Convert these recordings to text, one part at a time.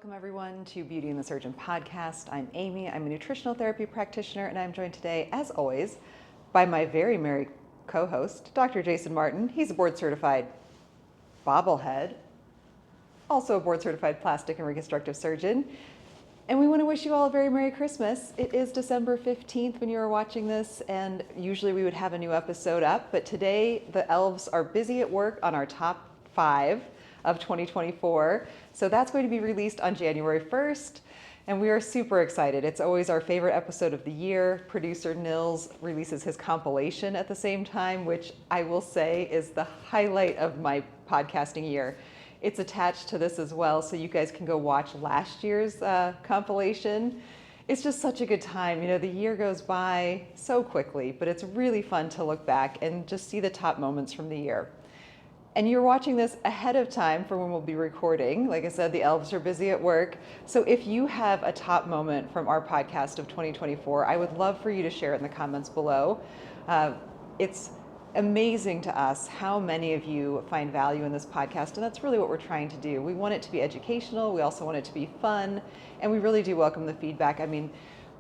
Welcome everyone to Beauty and the Surgeon podcast. I'm Amy, I'm a nutritional therapy practitioner, and I'm joined today, as always, by my very merry co-host, Dr. Jason Martin. He's a board certified bobblehead, also a board certified plastic and reconstructive surgeon. And we want to wish you all a very Merry Christmas. It is December 15th when you are watching this, and usually we would have a new episode up, but today the elves are busy at work on our top 5 of 2024. So that's going to be released on January 1st, and we are super excited. It's always our favorite episode of the year. Producer Nils releases his compilation at the same time, which I will say is the highlight of my podcasting year. It's attached to this as well, so you guys can go watch last year's compilation. It's just such a good time. You know, the year goes by so quickly, but it's really fun to look back and just see the top moments from the year. And you're watching this ahead of time for when we'll be recording. Like I said, the elves are busy at work. So if you have a top moment from our podcast of 2024, I would love for you to share it in the comments below. It's amazing to us how many of you find value in this podcast, and that's really what we're trying to do. We want it to be educational, we also want it to be fun, and we really do welcome the feedback. I mean,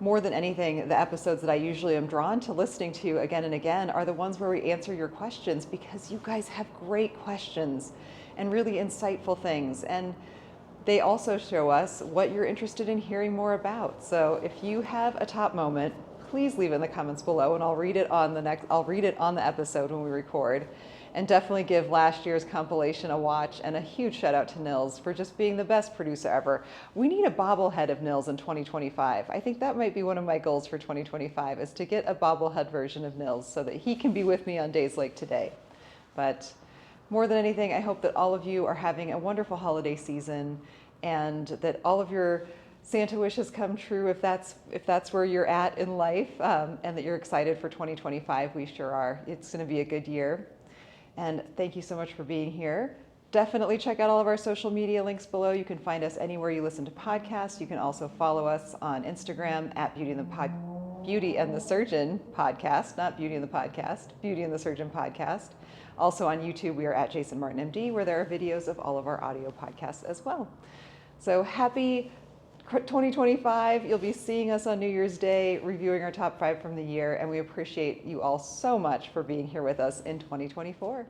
more than anything, the episodes that I usually am drawn to listening to again and again are the ones where we answer your questions, because you guys have great questions and really insightful things. And they also show us what you're interested in hearing more about. So if you have a top moment, please leave it in the comments below, and I'll read it on the episode when we record. And definitely give last year's compilation a watch, and a huge shout out to Nils for just being the best producer ever. We need a bobblehead of Nils in 2025. I think that might be one of my goals for 2025, is to get a bobblehead version of Nils so that he can be with me on days like today. But more than anything, I hope that all of you are having a wonderful holiday season, and that all of your Santa wishes come true if that's where you're at in life, and that you're excited for 2025. We sure are. It's going to be a good year. And thank you so much for being here. Definitely check out all of our social media links below. You can find us anywhere you listen to podcasts. You can also follow us on Instagram at Beauty and the Surgeon podcast, not Beauty and the Podcast, Beauty and the Surgeon podcast. Also on YouTube, we are at Jason Martin MD, where there are videos of all of our audio podcasts as well. So happy 2025. You'll be seeing us on New Year's Day, reviewing our top 5 from the year, and we appreciate you all so much for being here with us in 2024.